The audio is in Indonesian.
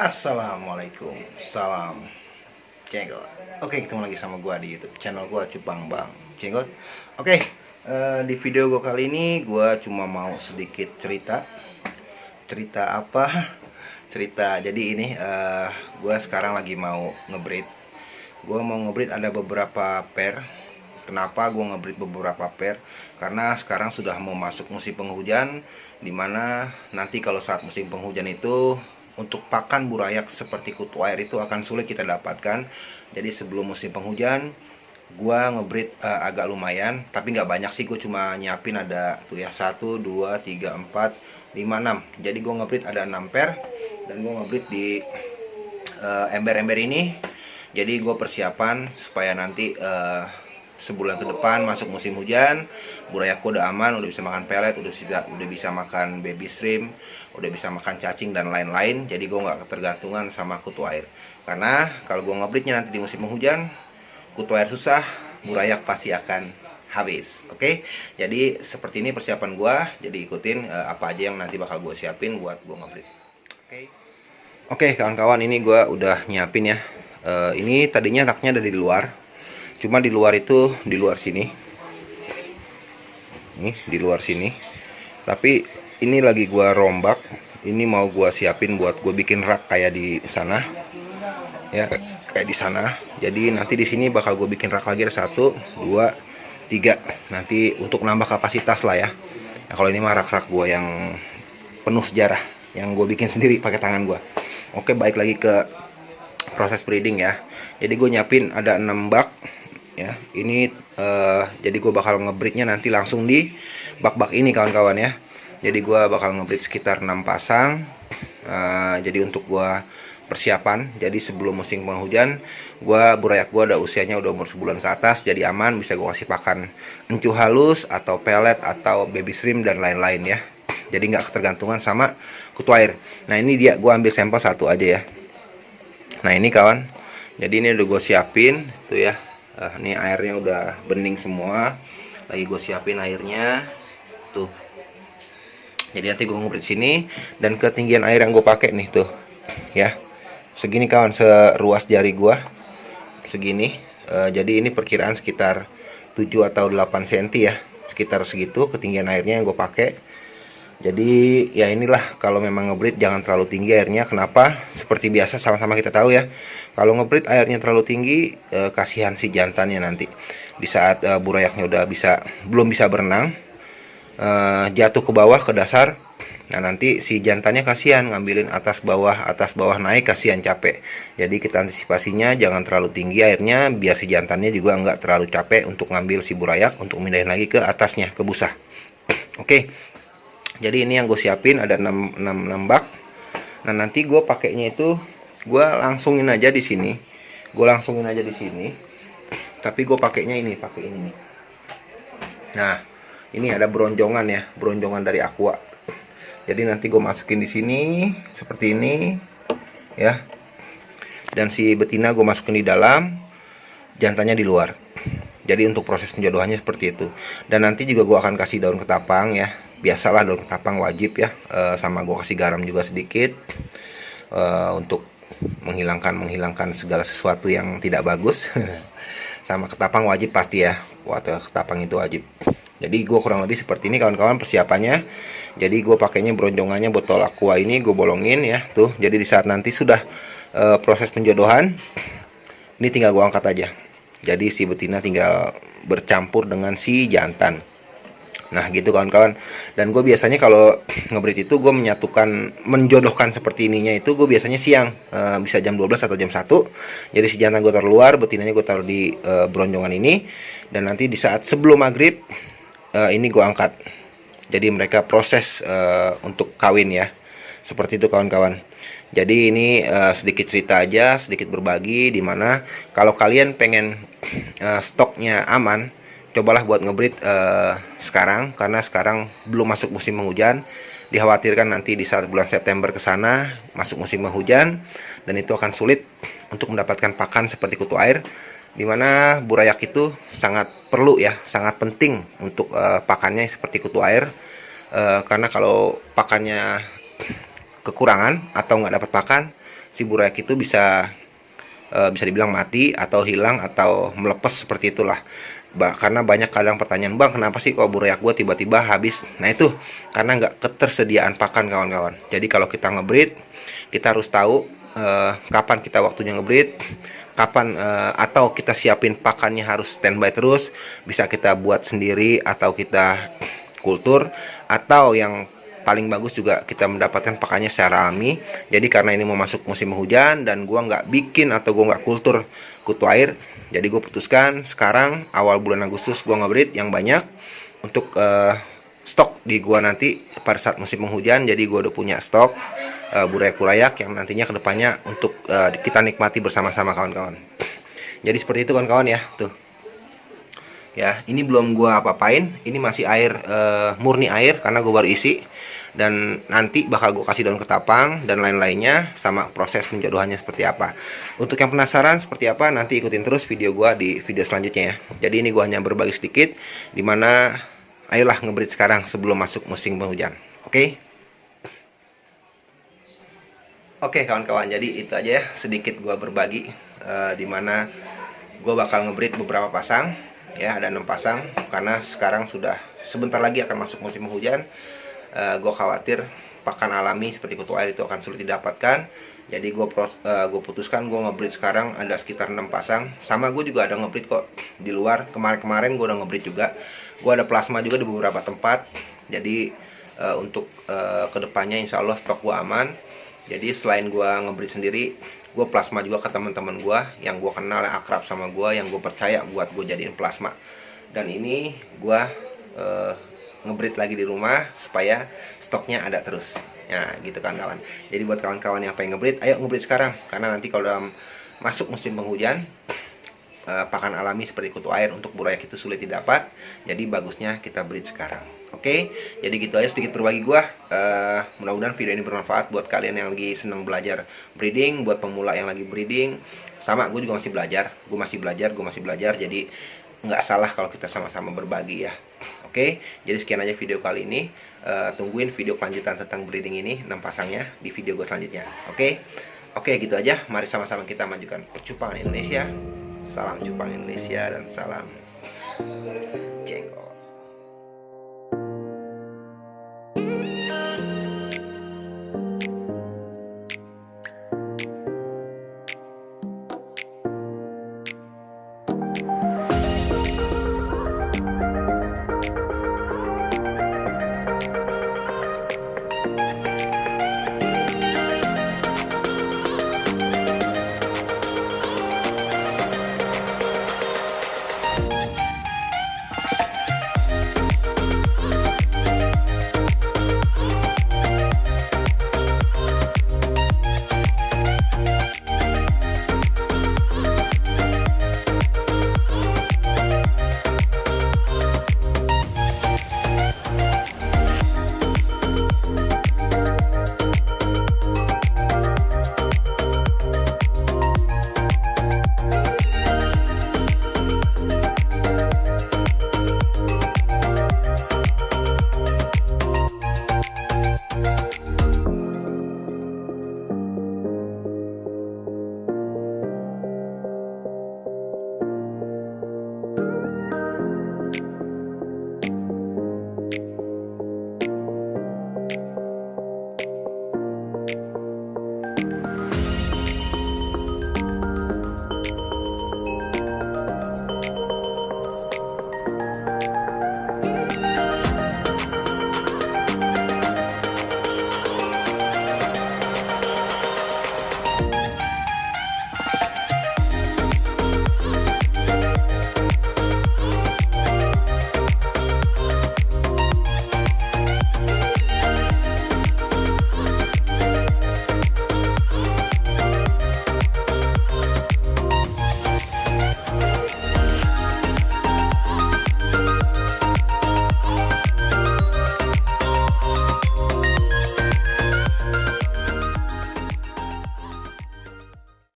Assalamualaikum, salam Jenggot. Oke, ketemu lagi sama gua di YouTube channel gua Cupang Bang Jenggot. Oke, di video gua kali ini gua cuma mau sedikit cerita. Cerita apa? Cerita. Jadi ini gua sekarang lagi mau ngebreed. Gua mau ngebreed ada beberapa pair. Kenapa gua ngebreed beberapa pair? Karena sekarang sudah mau masuk musim penghujan, dimana nanti kalau saat musim penghujan itu untuk pakan burayak seperti kutu air itu akan sulit kita dapatkan. Jadi sebelum musim penghujan gua ngebreed agak lumayan, tapi nggak banyak sih. Gue cuma nyiapin ada tuh ya 1 2 3 4 5 6. Jadi gua ngebreed ada 6 pair dan gua ngebreed di ember-ember ini. Jadi gue persiapan supaya nanti sebulan ke depan masuk musim hujan, burayakku udah aman, udah bisa makan pelet, udah bisa makan baby shrimp, udah bisa makan cacing dan lain-lain. Jadi gue nggak ketergantungan sama kutu air. Karena kalau gue ngebreednya nanti di musim penghujan, kutu air susah, burayak pasti akan habis. Oke, jadi seperti ini persiapan gue. Jadi ikutin apa aja yang nanti bakal gue siapin buat gue ngebreed. Oke, kawan-kawan, ini gue udah nyiapin ya. Ini tadinya raknya ada di luar. Cuma di luar itu, di luar sini. Nih, di luar sini. Tapi ini lagi gua rombak. Ini mau gua siapin buat gua bikin rak kayak di sana. Ya, kayak di sana. Jadi nanti di sini bakal gua bikin rak lagi ada 1 2 3. Nanti untuk nambah kapasitas lah ya. Nah, kalau ini mah rak-rak gua yang penuh sejarah, yang gua bikin sendiri pakai tangan gua. Oke, balik lagi ke proses breeding ya. Jadi gue nyiapin ada 6 bak ya. Ini jadi gue bakal ngebreednya nanti langsung di bak-bak ini kawan-kawan ya. Jadi gue bakal ngebreed sekitar 6 pasang. Jadi untuk gue persiapan, jadi sebelum musim penghujan burayak gue ada usianya udah umur sebulan ke atas, jadi aman, bisa gue kasih pakan encu halus atau pelet atau baby shrimp dan lain-lain ya. Jadi nggak ketergantungan sama kutu air. Nah ini dia, gue ambil sampel satu aja ya. Nah ini kawan, jadi ini udah gue siapin tuh ya. Ini airnya udah bening semua, lagi gue siapin airnya tuh. Jadi nanti gue ngubrit sini, dan ketinggian air yang gue pakai nih tuh ya, segini kawan, seruas jari gue segini. Jadi ini perkiraan sekitar 7 atau 8 cm ya, sekitar segitu ketinggian airnya yang gue pakai. Jadi ya inilah, kalau memang ngebreed jangan terlalu tinggi airnya. Kenapa? Seperti biasa sama-sama kita tahu ya, kalau ngebreed airnya terlalu tinggi, kasihan si jantannya nanti di saat burayaknya udah belum bisa berenang, jatuh ke bawah, ke dasar. Nah nanti si jantannya kasihan, ngambilin atas bawah naik, kasihan, capek. Jadi kita antisipasinya jangan terlalu tinggi airnya, biar si jantannya juga nggak terlalu capek untuk ngambil si burayak untuk mindahin lagi ke atasnya, ke busa. Oke. Jadi ini yang gue siapin ada 6 bak. Nah nanti gue pakainya itu gue langsungin aja di sini. Tapi gue pakainya ini, pakai ini nih. Nah ini ada bronjongan ya, bronjongan dari Aqua. Jadi nanti gue masukin di sini seperti ini ya. Dan si betina gue masukin di dalam, jantannya di luar. Jadi untuk proses penjodohannya seperti itu. Dan nanti juga gue akan kasih daun ketapang ya. Biasalah daun ketapang wajib ya. Sama gue kasih garam juga sedikit, untuk menghilangkan segala sesuatu yang tidak bagus. Sama ketapang wajib pasti ya. Ketapang itu wajib. Jadi gue kurang lebih seperti ini kawan-kawan persiapannya. Jadi gue pakainya bronjongannya botol Aqua ini gue bolongin ya tuh. Jadi di saat nanti sudah proses penjodohan, ini tinggal gue angkat aja. Jadi si betina tinggal bercampur dengan si jantan. Nah gitu kawan-kawan. Dan gue biasanya kalau ngebreed itu gue menjodohkan seperti ininya itu gue biasanya siang, bisa jam 12 atau jam 1. Jadi si jantan gue taruh luar, betinanya gue taruh di bronjongan ini. Dan nanti di saat sebelum maghrib, ini gue angkat. Jadi mereka proses untuk kawin ya. Seperti itu kawan-kawan. Jadi ini sedikit cerita aja, sedikit berbagi, dimana kalau kalian pengen stoknya aman, cobalah buat ngebreed sekarang, karena sekarang belum masuk musim penghujan. Dikhawatirkan nanti di saat bulan September ke sana masuk musim penghujan, dan itu akan sulit untuk mendapatkan pakan seperti kutu air, dimana burayak itu sangat perlu ya, sangat penting untuk pakannya seperti kutu air. Karena kalau pakannya kekurangan atau nggak dapat pakan, si burayak itu bisa bisa dibilang mati atau hilang atau melepas seperti itulah. Karena banyak kadang pertanyaan, bang kenapa sih kok burayak gue tiba-tiba habis? Nah itu karena nggak ketersediaan pakan kawan-kawan. Jadi kalau kita ngebreed, kita harus tahu kapan kita waktunya ngebreed, kapan atau kita siapin pakannya harus standby terus, bisa kita buat sendiri atau kita kultur, atau yang paling bagus juga kita mendapatkan pakannya secara alami. Jadi karena ini mau masuk musim hujan dan gua nggak bikin atau gua nggak kultur kutu air, jadi gue putuskan sekarang awal bulan Agustus gua ngebreed yang banyak untuk stok di gua nanti pada saat musim penghujan. Jadi gua udah punya stok burayak-burayak yang nantinya kedepannya untuk kita nikmati bersama-sama kawan-kawan. Jadi seperti itu kawan-kawan ya, tuh ya, ini belum gua apa-apain, ini masih air murni air karena gua baru isi, dan nanti bakal gue kasih daun ketapang dan lain-lainnya sama proses penjodohannya seperti apa. Untuk yang penasaran seperti apa, nanti ikutin terus video gue di video selanjutnya ya. Jadi ini gue hanya berbagi sedikit, dimana ayolah ngebreed sekarang sebelum masuk musim penghujan. Oke? Oke kawan-kawan, jadi itu aja ya sedikit gue berbagi, dimana gue bakal ngebreed beberapa pasang ya, ada 6 pasang karena sekarang sudah sebentar lagi akan masuk musim hujan. Gue khawatir pakan alami seperti kutu air itu akan sulit didapatkan. Jadi gue putuskan gue ngebreed sekarang ada sekitar 6 pasang. Sama gue juga ada ngebreed kok di luar. Kemarin gue udah ngebreed juga. Gue ada plasma juga di beberapa tempat. Jadi untuk kedepannya insya Allah stok gue aman. Jadi selain gue ngebreed sendiri, gue plasma juga ke teman-teman gue yang gue kenal, yang akrab sama gue, yang gue percaya buat gue jadiin plasma. Dan ini gue ngebreed lagi di rumah supaya stoknya ada terus ya, gitu kan kawan. Jadi buat kawan-kawan yang pengen ngebreed, ayo ngebreed sekarang, karena nanti kalau dalam masuk musim penghujan pakan alami seperti kutu air untuk burayak itu sulit didapat. Jadi bagusnya kita breed sekarang. Oke, jadi gitu aja sedikit berbagi gua. Mudah-mudahan video ini bermanfaat buat kalian yang lagi seneng belajar breeding, buat pemula yang lagi breeding. Sama, gue juga masih belajar, gue masih belajar. Jadi nggak salah kalau kita sama-sama berbagi ya. Oke, jadi sekian aja video kali ini. Tungguin video kelanjutan tentang breeding ini 6 pasangnya di video gue selanjutnya. Oke, gitu aja. Mari sama-sama kita majukan percupangan Indonesia. Salam cupang Indonesia dan salam jengkol.